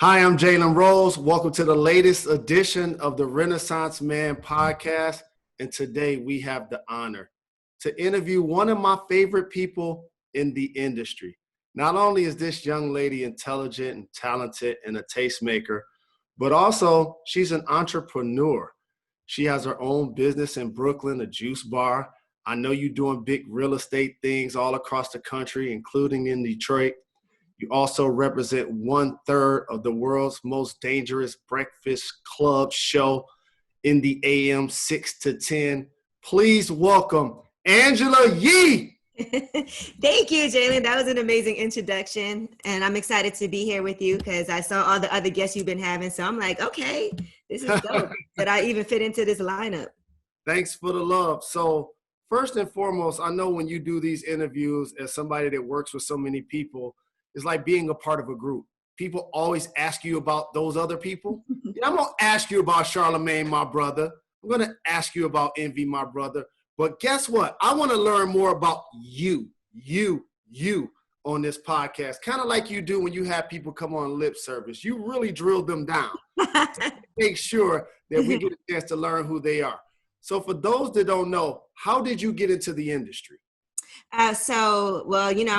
Hi, I'm Jalen Rose. Welcome to the latest edition of the Renaissance Man podcast. And today we have the honor to interview one of my favorite people in the industry. Not only is this young lady intelligent and talented and a tastemaker, but also she's an entrepreneur. She has her own business in Brooklyn, a juice bar. I know you're doing big real estate things all across the country, including in Detroit. You also represent 1/3 of the world's most dangerous breakfast club show in the AM 6 to 10. Please welcome Angela Yee. Thank you, Jalen. That was an amazing introduction. And I'm excited to be here with you because I saw all the other guests you've been having. So I'm like, okay, this is dope that I even fit into this lineup. Thanks for the love. So first and foremost, I know when you do these interviews as somebody that works with so many people, it's like being a part of a group. People always ask you about those other people. And I'm going to ask you about Charlemagne, my brother. I'm going to ask you about Envy, my brother. But guess what? I want to learn more about you on this podcast. Kind of like you do when you have people come on lip service. You really drill them down. Make sure that we get a chance to learn who they are. So for those that don't know, how did you get into the industry? I'm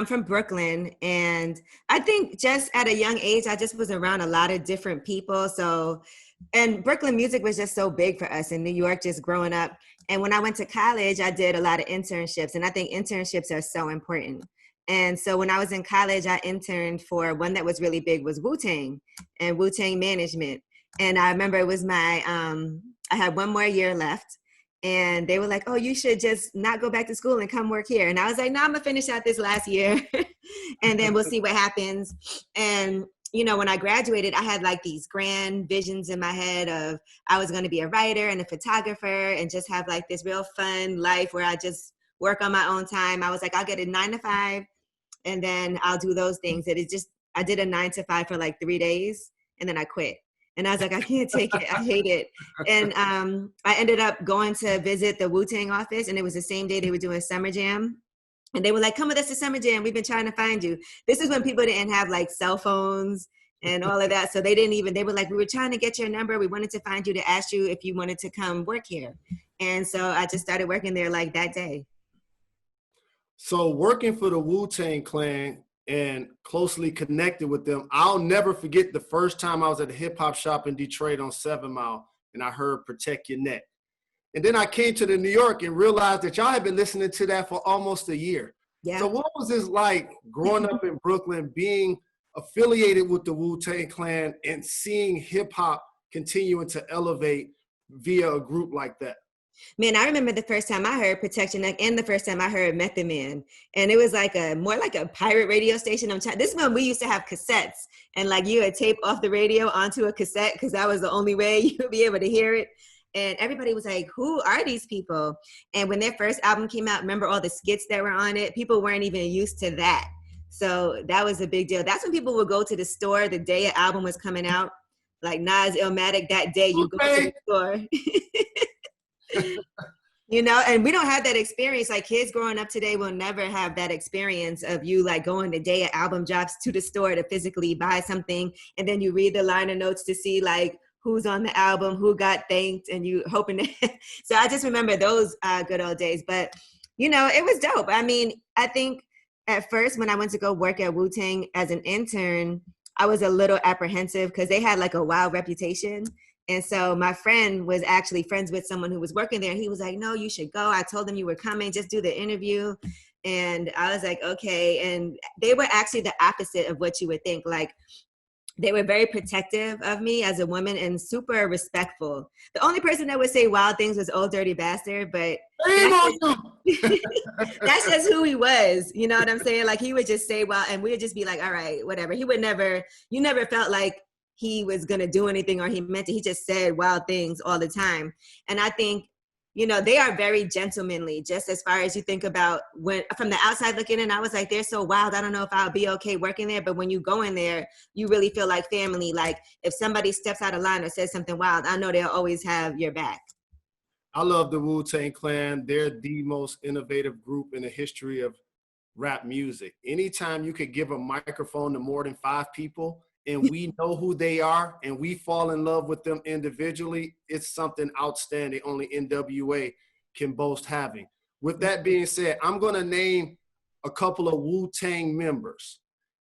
from Brooklyn, and I think just at a young age, I just was around a lot of different people. And Brooklyn music was just so big for us in New York, just growing up. And when I went to college, I did a lot of internships, and I think internships are so important. And so when I was in college, I interned for one that was really big was Wu-Tang and Wu-Tang management. And I remember it was I had one more year left. And they were like, oh, you should just not go back to school and come work here. And I was like, no, I'm gonna finish out this last year and then we'll see what happens. And, when I graduated, I had like these grand visions in my head of I was gonna be a writer and a photographer and just have like this real fun life where I just work on my own time. I was like, I'll get a 9 to 5 and then I'll do those things. I did a 9 to 5 for like 3 days and then I quit. And I was like, I can't take it. I hate it. And I ended up going to visit the Wu-Tang office, and it was the same day they were doing Summer Jam. And they were like, come with us to Summer Jam. We've been trying to find you. This is when people didn't have like cell phones and all of that. So they were like, we were trying to get your number. We wanted to find you to ask you if you wanted to come work here. And so I just started working there like that day. So working for the Wu-Tang Clan and closely connected with them, I'll never forget the first time I was at a hip hop shop in Detroit on 7 Mile and I heard Protect Your Neck. And then I came to New York and realized that y'all had been listening to that for almost a year. Yeah. So what was this like growing up in Brooklyn, being affiliated with the Wu-Tang Clan and seeing hip hop continuing to elevate via a group like that? Man, I remember the first time I heard Protect Your Neck and the first time I heard Method Man. And it was like more like a pirate radio station. This is when we used to have cassettes and like you would tape off the radio onto a cassette because that was the only way you would be able to hear it. And everybody was like, who are these people? And when their first album came out, remember all the skits that were on it? People weren't even used to that. So that was a big deal. That's when people would go to the store the day an album was coming out. Like Nas, Illmatic, that day you go to the store. And we don't have that experience. Like kids growing up today will never have that experience of you like going the day an album drops to the store to physically buy something. And then you read the liner notes to see like who's on the album, who got thanked, and you hoping to. So I just remember those good old days. But, it was dope. I mean, I think at first when I went to go work at Wu-Tang as an intern, I was a little apprehensive because they had like a wild reputation. And so my friend was actually friends with someone who was working there. And he was like, no, you should go. I told them you were coming. Just do the interview. And I was like, okay. And they were actually the opposite of what you would think. Like they were very protective of me as a woman and super respectful. The only person that would say wild things was Old Dirty Bastard, but that's just who he was. You know what I'm saying? Like he would just say wild and we would just be like, all right, whatever. You never felt like he was going to do anything or he meant it. He just said wild things all the time. And I think, they are very gentlemanly, just as far as you think about when from the outside looking in, I was like, they're so wild. I don't know if I'll be okay working there. But when you go in there, you really feel like family. Like if somebody steps out of line or says something wild, I know they'll always have your back. I love the Wu-Tang Clan. They're the most innovative group in the history of rap music. Anytime you could give a microphone to more than 5 people and we know who they are and we fall in love with them individually, it's something outstanding only NWA can boast having. With that being said, I'm going to name a couple of Wu-Tang members.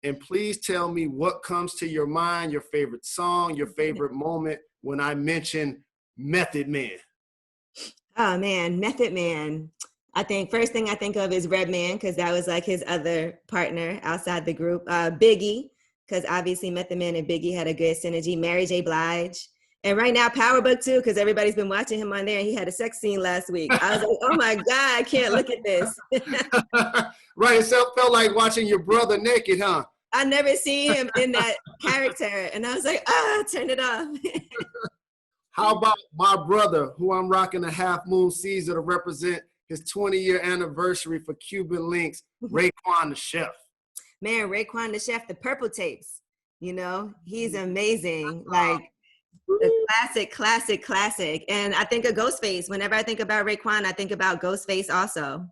And please tell me what comes to your mind, your favorite song, your favorite moment when I mention Method Man. Oh man, Method Man. I think first thing I think of is Redman because that was like his other partner outside the group. Biggie, because obviously Method Man and Biggie had a good synergy. Mary J. Blige. And right now, Power Book too, because everybody's been watching him on there, and he had a sex scene last week. I was like, oh my God, I can't look at this. Right, it felt like watching your brother naked, huh? I never seen him in that character, and I was like, turn it off. How about my brother, who I'm rocking a Half Moon Caesar to represent his 20-year anniversary for Cuban Links, Raekwon the Chef. Man, Raekwon the Chef, the Purple Tapes, you know, he's amazing. Like the classic. And I think of Ghostface. Whenever I think about Raekwon, I think about Ghostface also.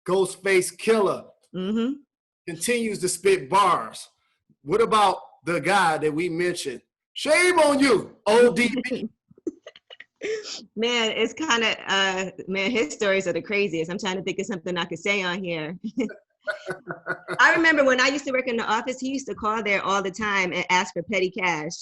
Ghostface Killer. Mm-hmm. Continues to spit bars. What about the guy that we mentioned? Shame on you, ODB. Man, it's kind of, man, his stories are the craziest. I'm trying to think of something I could say on here. I remember when I used to work in the office, he used to call there all the time and ask for petty cash.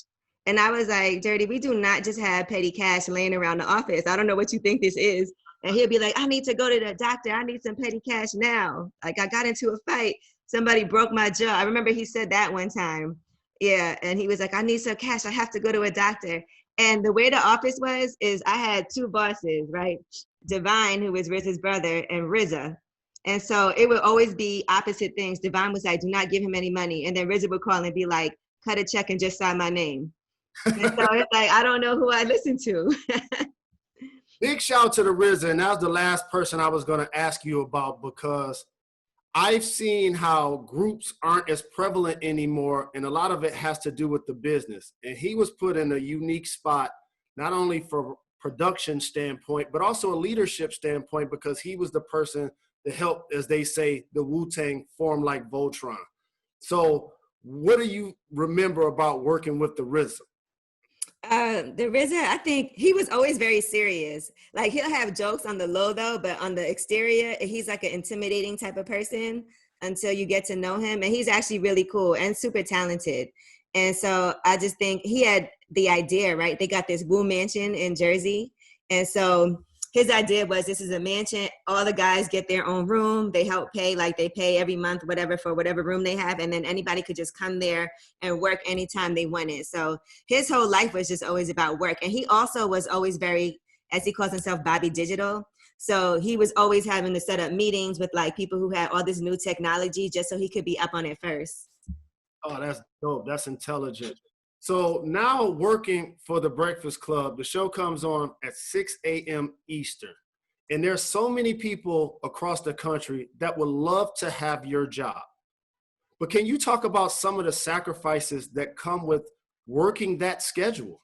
And I was like, Dirty, we do not just have petty cash laying around the office. I don't know what you think this is. And he'll be like, I need to go to the doctor. I need some petty cash now. Like I got into a fight. Somebody broke my jaw. I remember he said that one time. Yeah. And he was like, I need some cash. I have to go to a doctor. And the way the office was, is I had two bosses, right? Divine, who was Riz's brother, and RZA. And so it would always be opposite things. Divine was like, do not give him any money. And then RZA would call and be like, cut a check and just sign my name. And so it's like, I don't know who I listen to. Big shout out to the RZA, and that was the last person I was going to ask you about because I've seen how groups aren't as prevalent anymore, and a lot of it has to do with the business. And he was put in a unique spot, not only for production standpoint, but also a leadership standpoint because he was the person that helped, as they say, the Wu-Tang form like Voltron. So what do you remember about working with the RZA? The RZA, I think he was always very serious. Like he'll have jokes on the low though, but on the exterior, he's like an intimidating type of person until you get to know him. And he's actually really cool and super talented. And so I just think he had the idea, right? They got this Wu mansion in Jersey. And so his idea was this is a mansion. All the guys get their own room. They help pay, like they pay every month, whatever, for whatever room they have. And then anybody could just come there and work anytime they wanted. So his whole life was just always about work. And he also was always very, as he calls himself, Bobby Digital. So he was always having to set up meetings with like people who had all this new technology just so he could be up on it first. Oh, that's dope. That's intelligent. So now working for the Breakfast Club, the show comes on at 6 a.m. Eastern. And there's so many people across the country that would love to have your job. But can you talk about some of the sacrifices that come with working that schedule?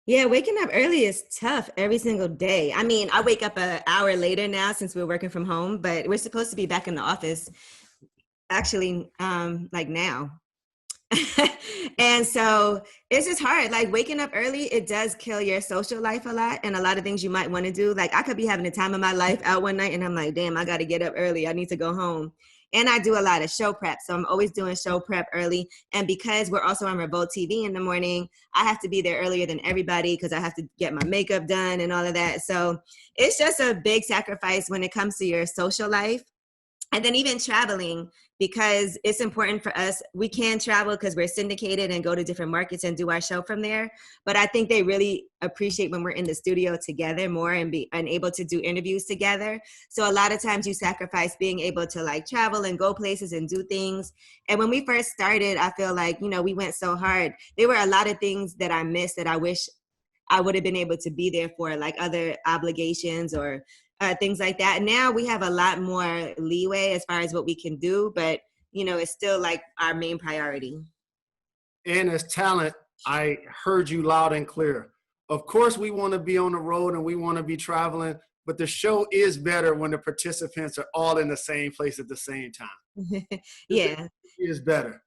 Yeah, waking up early is tough every single day. I mean, I wake up an hour later now since we're working from home, but we're supposed to be back in the office actually like now. And so it's just hard. Like waking up early, it does kill your social life a lot and a lot of things you might want to do. Like I could be having the time of my life out one night and I'm like, damn, I got to get up early. I need to go home. And I do a lot of show prep. So I'm always doing show prep early. And because we're also on Revolt TV in the morning, I have to be there earlier than everybody because I have to get my makeup done and all of that. So it's just a big sacrifice when it comes to your social life. And then even traveling, because it's important for us. We can travel because we're syndicated and go to different markets and do our show from there. But I think they really appreciate when we're in the studio together more and be able to do interviews together. So a lot of times you sacrifice being able to like travel and go places and do things. And when we first started, I feel like, you know, we went so hard. There were a lot of things that I missed that I wish I would have been able to be there for, like other obligations or things like that. Now we have a lot more leeway as far as what we can do, but you know, it's still like our main priority. And as talent, I heard you loud and clear. Of course, we want to be on the road and we want to be traveling, but the show is better when the participants are all in the same place at the same time. Yeah. It is better.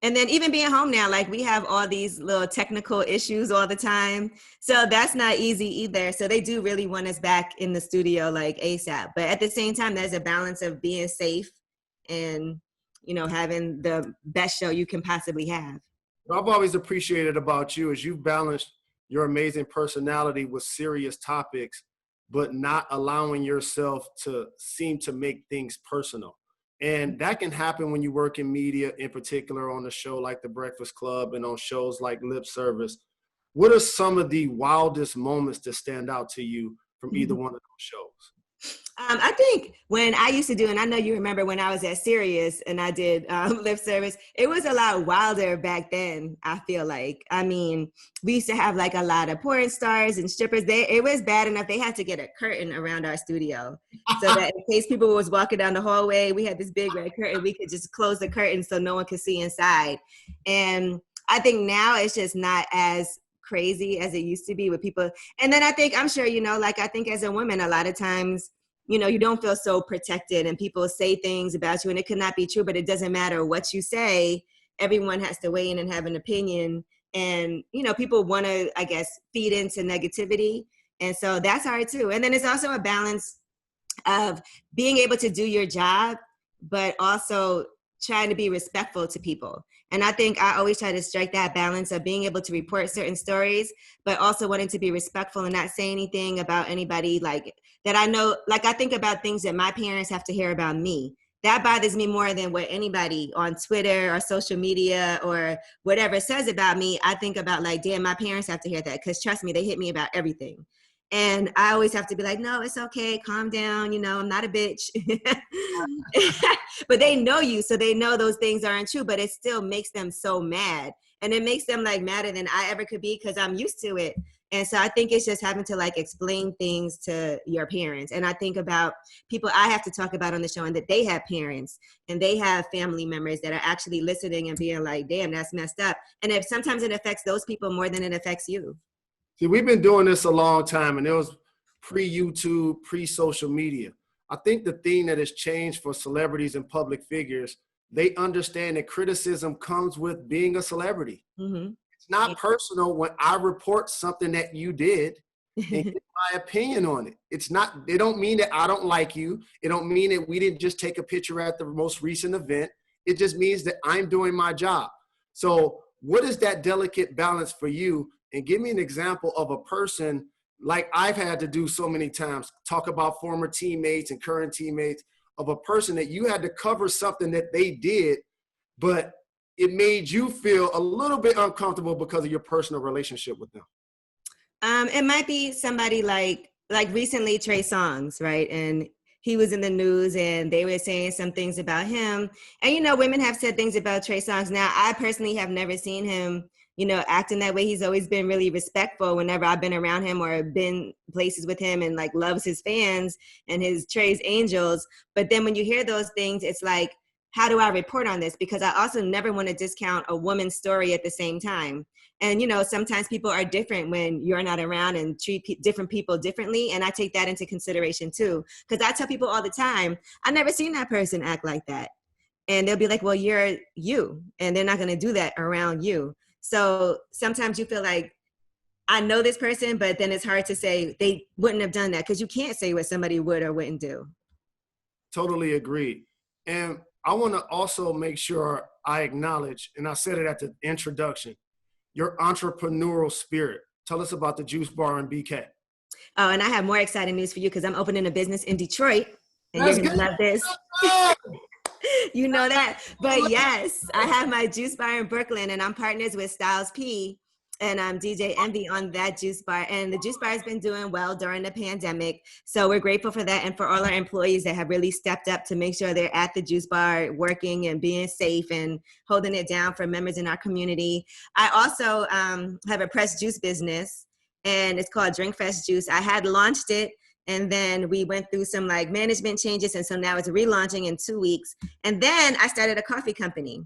And then even being home now, like we have all these little technical issues all the time. So that's not easy either. So they do really want us back in the studio like ASAP. But at the same time, there's a balance of being safe and, you know, having the best show you can possibly have. What I've always appreciated about you is you've balanced your amazing personality with serious topics, but not allowing yourself to seem to make things personal. And that can happen when you work in media, in particular on a show like The Breakfast Club and on shows like Lip Service. What are some of the wildest moments that stand out to you from either one of those shows? I think when I used to do, and I know you remember when I was at Sirius and I did Lip Service, it was a lot wilder back then, I feel like. I mean, we used to have like a lot of porn stars and strippers. It was bad enough they had to get a curtain around our studio so that in case people was walking down the hallway, we had this big red curtain. We could just close the curtain so no one could see inside. And I think now it's just not as crazy as it used to be with people. And then I think, I'm sure, you know, like I think as a woman, a lot of times, you know, you don't feel so protected and people say things about you and it could not be true, but it doesn't matter what you say. Everyone has to weigh in and have an opinion. And, you know, people want to, I guess, feed into negativity. And so that's hard too. And then it's also a balance of being able to do your job, but also trying to be respectful to people. And I think I always try to strike that balance of being able to report certain stories, but also wanting to be respectful and not say anything about anybody like that I know. Like I think about things that my parents have to hear about me. That bothers me more than what anybody on Twitter or social media or whatever says about me. I think about like, damn, my parents have to hear that because trust me, they hit me about everything. And I always have to be like, no, it's okay. Calm down. You know, I'm not a bitch. But they know you. So they know those things aren't true, but it still makes them so mad. And it makes them like madder than I ever could be because I'm used to it. And so I think it's just having to like explain things to your parents. And I think about people I have to talk about on the show and that they have parents and they have family members that are actually listening and being like, damn, that's messed up. And if sometimes it affects those people more than it affects you. See, we've been doing this a long time, and it was pre-YouTube, pre-social media. I think the thing that has changed for celebrities and public figures, they understand that criticism comes with being a celebrity. Mm-hmm. It's not personal when I report something that you did and get my opinion on it. It's not, they don't mean that I don't like you. It don't mean that we didn't just take a picture at the most recent event. It just means that I'm doing my job. So what is that delicate balance for you? And give me an example of a person like I've had to do so many times, talk about former teammates and current teammates, of a person that you had to cover something that they did, but it made you feel a little bit uncomfortable because of your personal relationship with them. It might be somebody like recently Trey Songz, right? And he was in the news and they were saying some things about him. And, you know, women have said things about Trey Songz. Now, I personally have never seen him, you know, acting that way. He's always been really respectful whenever I've been around him or been places with him and like loves his fans and his Trey's Angels. But then when you hear those things, it's like, how do I report on this? Because I also never want to discount a woman's story at the same time. And, you know, sometimes people are different when you're not around and treat different people differently. And I take that into consideration too. Because I tell people all the time, I never seen that person act like that. And they'll be like, well, you're you. And they're not going to do that around you. So sometimes you feel like, I know this person, but then it's hard to say they wouldn't have done that because you can't say what somebody would or wouldn't do. Totally agree. And I want to also make sure I acknowledge, and I said it at the introduction, your entrepreneurial spirit. Tell us about the Juice Bar in BK. Oh, and I have more exciting news for you because I'm opening a business in Detroit, and you're going to love this. You know that. But yes, I have my Juice Bar in Brooklyn, and I'm partners with Styles P and DJ Envy on that Juice Bar. And the Juice Bar has been doing well during the pandemic. So we're grateful for that and for all our employees that have really stepped up to make sure they're at the Juice Bar working and being safe and holding it down for members in our community. I also have a pressed juice business, and it's called Drink Fresh Juice. I had launched it, and then we went through some like management changes. And so now it's relaunching in 2 weeks. And then I started a coffee company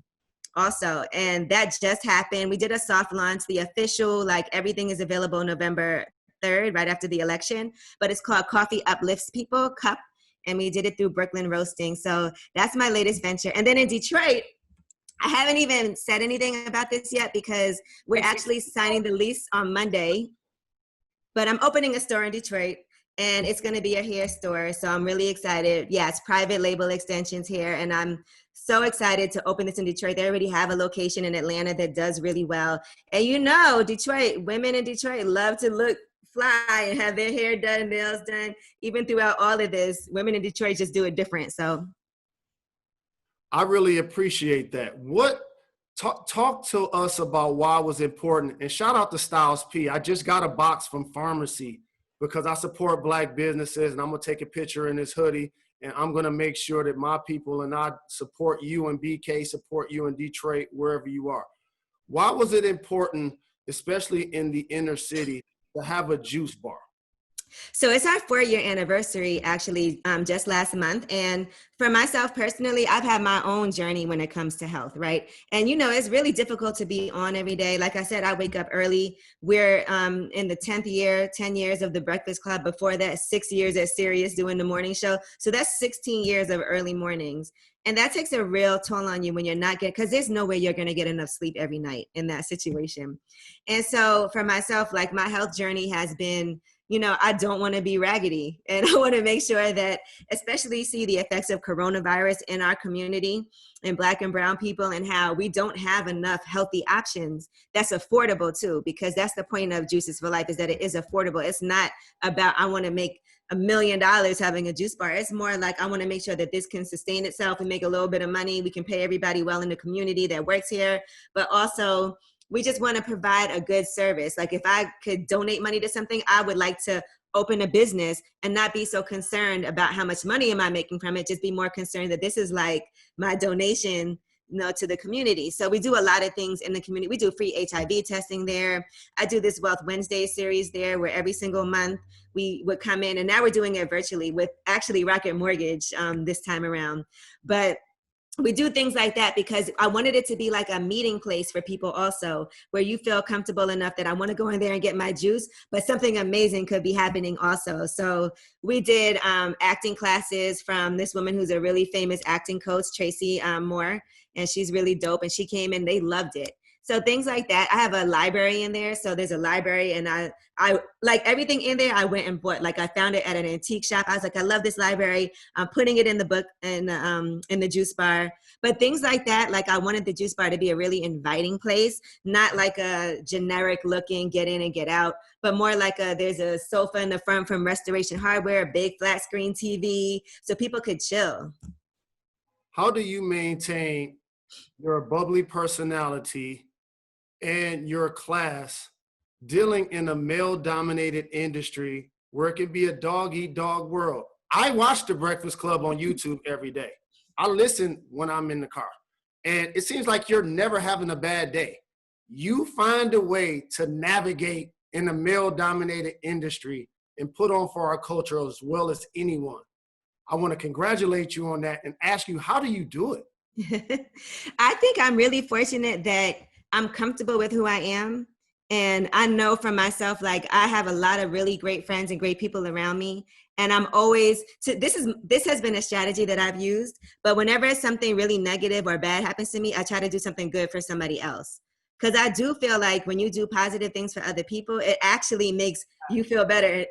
also. And that just happened. We did a soft launch. The official, like everything is available November 3rd, right after the election. But it's called Coffee Uplifts People, Cup. And we did it through Brooklyn Roasting. So that's my latest venture. And then in Detroit, I haven't even said anything about this yet because we're actually signing the lease on Monday. But I'm opening a store in Detroit, and it's going to be a hair store. So I'm really excited. Yeah, it's private label extensions here, and I'm so excited to open this in Detroit. They already have a location in Atlanta that does really well. And you know, Detroit, women in Detroit love to look fly and have their hair done, nails done. Even throughout all of this, women in Detroit just do it different. So I really appreciate that. Talk to us about why it was important. And shout out to Styles P. I just got a box from Pharmacy because I support Black businesses, and I'm gonna take a picture in this hoodie, and I'm gonna make sure that my people and I support you in BK, support you in Detroit, wherever you are. Why was it important, especially in the inner city, to have a juice bar? So it's our 4-year anniversary actually just last month. And for myself personally, I've had my own journey when it comes to health, right? And you know, it's really difficult to be on every day. Like I said, I wake up early. We're in the 10th year, 10 years of the Breakfast Club. Before that, 6 years at Sirius doing the morning show. So that's 16 years of early mornings. And that takes a real toll on you when you're not getting, because there's no way you're going to get enough sleep every night in that situation. And so for myself, like my health journey has been, you know, I don't want to be raggedy. And I want to make sure that, especially see the effects of coronavirus in our community and Black and brown people, and how we don't have enough healthy options that's affordable too, because that's the point of Juices for Life, is that it is affordable. It's not about, I want to make $1 million having a juice bar. It's more like, I want to make sure that this can sustain itself and make a little bit of money. We can pay everybody well in the community that works here, but also we just want to provide a good service. Like if I could donate money to something, I would like to open a business and not be so concerned about how much money am I making from it. Just be more concerned that this is like my donation, you know, to the community. So we do a lot of things in the community. We do free HIV testing there. I do this Wealth Wednesday series there, where every single month we would come in, and now we're doing it virtually with actually Rocket Mortgage this time around. But we do things like that because I wanted it to be like a meeting place for people also, where you feel comfortable enough that I want to go in there and get my juice, but something amazing could be happening also. So we did acting classes from this woman who's a really famous acting coach, Tracy Moore, and she's really dope. And she came in, they loved it. So things like that. I have a library in there. So there's a library, and I like everything in there I went and bought. Like I found it at an antique shop. I was like, I love this library. I'm putting it in the book and in the juice bar. But things like that, like I wanted the juice bar to be a really inviting place, not like a generic looking get in and get out, but more like there's a sofa in the front from Restoration Hardware, a big flat screen TV, so people could chill. How do you maintain your bubbly personality and your class dealing in a male-dominated industry where it can be a dog-eat-dog world? I watch The Breakfast Club on YouTube every day. I listen when I'm in the car. And it seems like you're never having a bad day. You find a way to navigate in a male-dominated industry and put on for our culture as well as anyone. I want to congratulate you on that and ask you, how do you do it? I think I'm really fortunate that I'm comfortable with who I am. And I know for myself, like I have a lot of really great friends and great people around me. And I'm always, this has been a strategy that I've used, but whenever something really negative or bad happens to me, I try to do something good for somebody else. Because I do feel like when you do positive things for other people, it actually makes you feel better.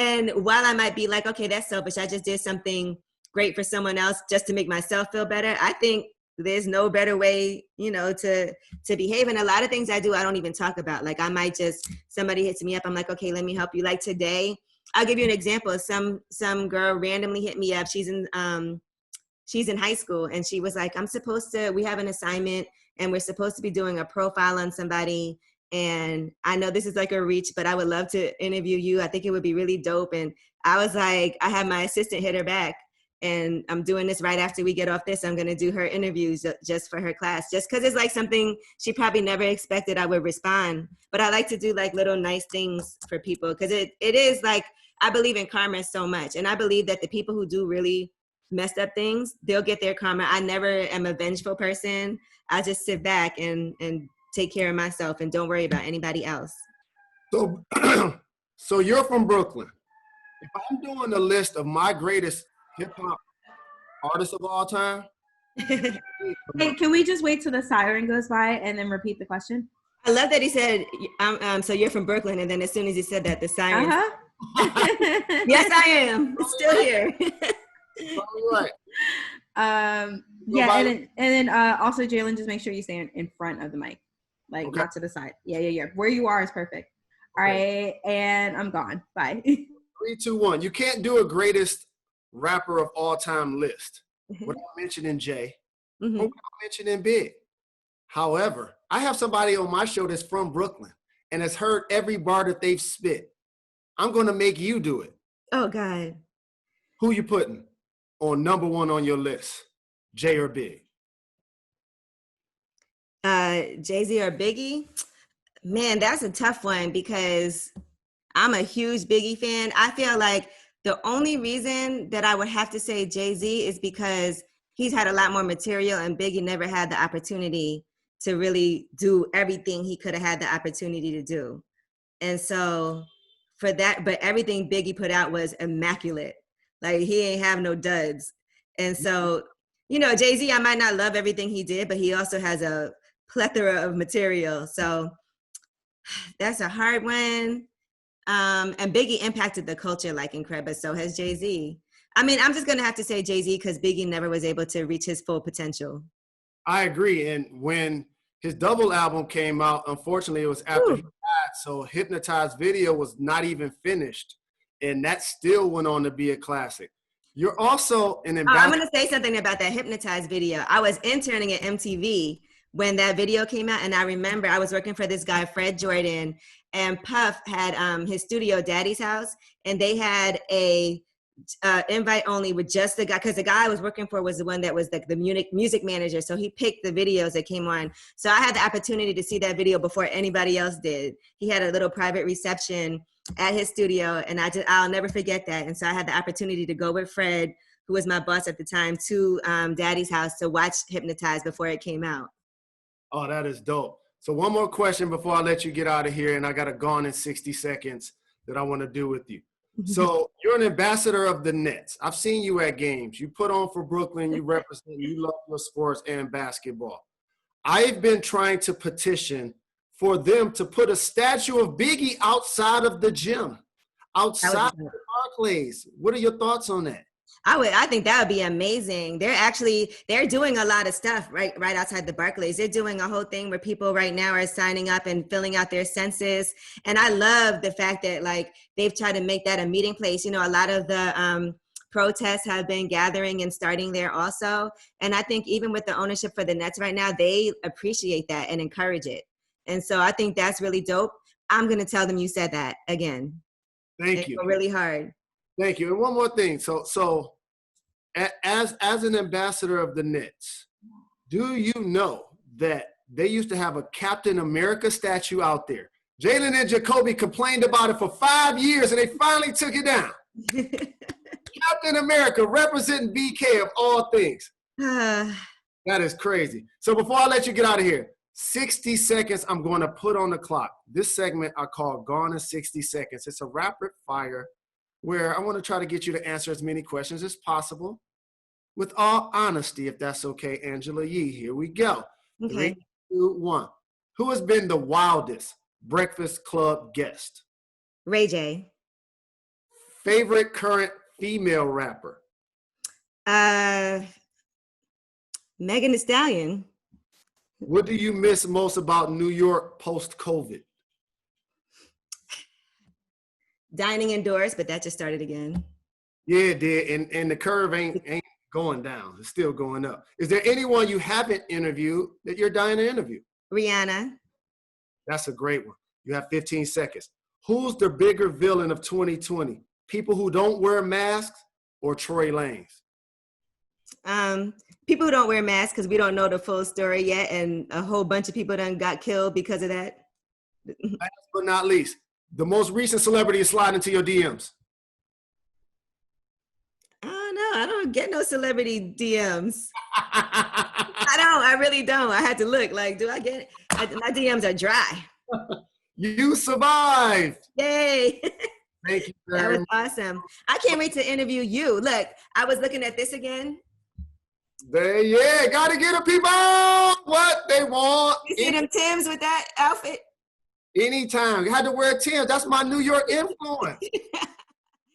And while I might be like, okay, that's selfish, I just did something great for someone else just to make myself feel better, I think there's no better way, you know, to behave. And a lot of things I do, I don't even talk about. Like I might just, somebody hits me up, I'm like, okay, let me help you. Like today, I'll give you an example. Some girl randomly hit me up. She's in high school, and she was like, we have an assignment and we're supposed to be doing a profile on somebody. And I know this is like a reach, but I would love to interview you. I think it would be really dope. And I was like, I had my assistant hit her back. And I'm doing this right after we get off this. I'm going to do her interviews just for her class, just because it's like something she probably never expected I would respond. But I like to do like little nice things for people, because it is like, I believe in karma so much. And I believe that the people who do really messed up things, they'll get their karma. I never am a vengeful person. I just sit back and take care of myself and don't worry about anybody else. So, so you're from Brooklyn. If I'm doing a list of my greatest hip hop artists of all time, Hey, can we just wait till the siren goes by and then repeat the question? I love that he said, so you're from Brooklyn. And then as soon as he said that, the siren. Yes, I am. It's still here. All right. Yeah, and then also Jalen, just make sure you stay in front of the mic, like not to the side. Yeah. Where you are is perfect. All right, and I'm gone. Bye. 3, 2, 1. You can't do a greatest rapper of all time list without mentioning Jay or without mentioning Big. However, I have somebody on my show that's from Brooklyn and has heard every bar that they've spit. I'm going to make you do it. Oh, God. Who you putting on number 1 on your list, Jay or Big? Jay-Z or Biggie? Man, that's a tough one because I'm a huge Biggie fan. I feel like the only reason that I would have to say Jay-Z is because he's had a lot more material and Biggie never had the opportunity to really do everything he could have had the opportunity to do. And so for that, but everything Biggie put out was immaculate. Like he ain't have no duds. And so, Jay-Z, I might not love everything he did, but he also has a plethora of material. So that's a hard one. And Biggie impacted the culture like incredible. So has Jay-Z. I mean, I'm just going to have to say Jay-Z because Biggie never was able to reach his full potential. I agree. And when his double album came out, unfortunately, it was after he died. So Hypnotized video was not even finished. And that still went on to be a classic. You're also an ambassador. I'm going to say something about that Hypnotized video. I was interning at MTV when that video came out. And I remember I was working for this guy, Fred Jordan, and Puff had his studio, Daddy's House. And they had a invite only with just the guy, because the guy I was working for was the one that was the music manager. So he picked the videos that came on. So I had the opportunity to see that video before anybody else did. He had a little private reception at his studio, and I'll never forget that. And so I had the opportunity to go with Fred, who was my boss at the time, to Daddy's House to watch Hypnotized before it came out. Oh, that is dope. So one more question before I let you get out of here, and I got a Gone in 60 Seconds that I want to do with you. So you're an ambassador of the Nets. I've seen you at games. You put on for Brooklyn. You represent, you love your sports and basketball. I've been trying to petition for them to put a statue of Biggie outside of the gym, outside of the Barclays. What are your thoughts on that? I think that would be amazing. They're doing a lot of stuff right outside the Barclays. They're doing a whole thing where people right now are signing up and filling out their census. And I love the fact that they've tried to make that a meeting place. A lot of the protests have been gathering and starting there also. And I think even with the ownership for the Nets right now, they appreciate that and encourage it. And so I think that's really dope. I'm going to tell them you said that again. Thank you. Really hard. Thank you. And one more thing. So as an ambassador of the Nets, do you know that they used to have a Captain America statue out there? Jalen and Jacoby complained about it for 5 years, and they finally took it down. Captain America representing BK of all things. That is crazy. So before I let you get out of here, 60 seconds I'm going to put on the clock. This segment I call Gone in 60 Seconds. It's a rapid fire where I want to try to get you to answer as many questions as possible with all honesty, if that's okay, Angela Yee. Here we go. Okay. 3, 2, 1. Who has been the wildest Breakfast Club guest? Ray J. Favorite current female rapper? Megan Thee Stallion. What do you miss most about New York post-COVID? Dining indoors, but that just started again. Yeah, it did. And the curve ain't going down. It's still going up. Is there anyone you haven't interviewed that you're dying to interview? Rihanna. That's a great one. You have 15 seconds. Who's the bigger villain of 2020? People who don't wear masks or Tory Lanez? People who don't wear masks because we don't know the full story yet, and a whole bunch of people done got killed because of that. Last but not least, the most recent celebrity is sliding into your DMs. I don't get no celebrity DMs. I really don't. I had to look. Do I get it? My DMs are dry. You survived. Yay. Thank you That very was much. awesome. I can't wait to interview you. Look, I was looking at this again. Yeah, gotta get the people what they want. You see them Tims with that outfit? Anytime. You had to wear Tims. That's my New York influence.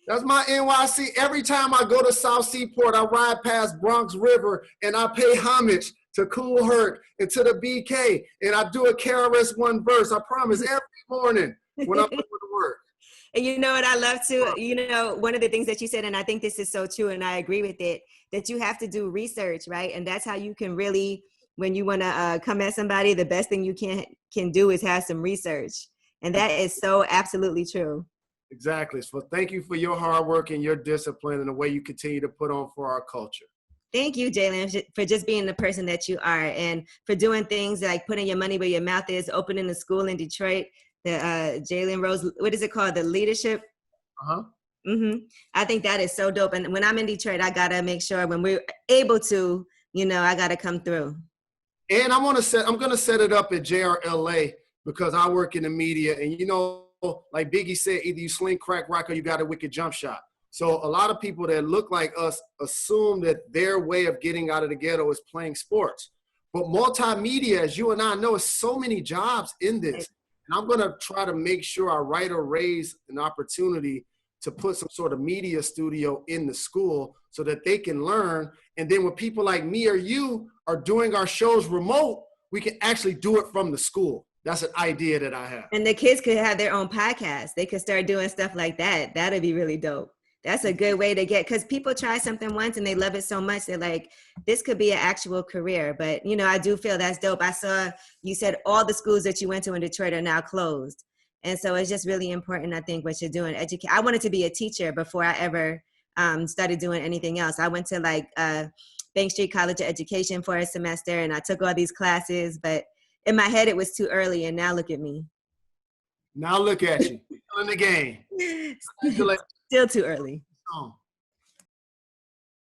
That's my NYC. Every time I go to South Seaport, I ride past Bronx River and I pay homage to Cool Herc and to the BK. And I do a KRS-One verse, I promise, every morning when I'm going to work. And you know what I love too? You know, one of the things that you said, and I think this is so true, and I agree with it, that you have to do research, right? And that's how you can really, when you want to come at somebody, the best thing you can do is have some research. And that is so absolutely true. Exactly. So thank you for your hard work and your discipline and the way you continue to put on for our culture. Thank you, Jalen, for just being the person that you are and for doing things like putting your money where your mouth is, opening a school in Detroit, the Jalen Rose, what is it called? The leadership. I think that is so dope. And when I'm in Detroit, I got to make sure when we're able to, you know, I got to come through. And I'm going to set it up at JRLA because I work in the media and, you know, like Biggie said, either you sling, crack, rock, or you got a wicked jump shot. So a lot of people that look like us assume that their way of getting out of the ghetto is playing sports. But multimedia, as you and I know, is so many jobs in this. And I'm going to try to make sure I write or raise an opportunity to put some sort of media studio in the school so that they can learn. And then when people like me or you are doing our shows remote, we can actually do it from the school. That's an idea that I have. And the kids could have their own podcast. They could start doing stuff like that. That'd be really dope. That's a good way to get, because people try something once and they love it so much. They're like, this could be an actual career. But, you know, I do feel that's dope. I saw you said all the schools that you went to in Detroit are now closed. And so it's just really important, I think, what you're doing. I wanted to be a teacher before I ever started doing anything else. I went to like Bank Street College of Education for a semester and I took all these classes, but in my head, it was too early, and now look at me. Now look at you. Still in the game. Still too early.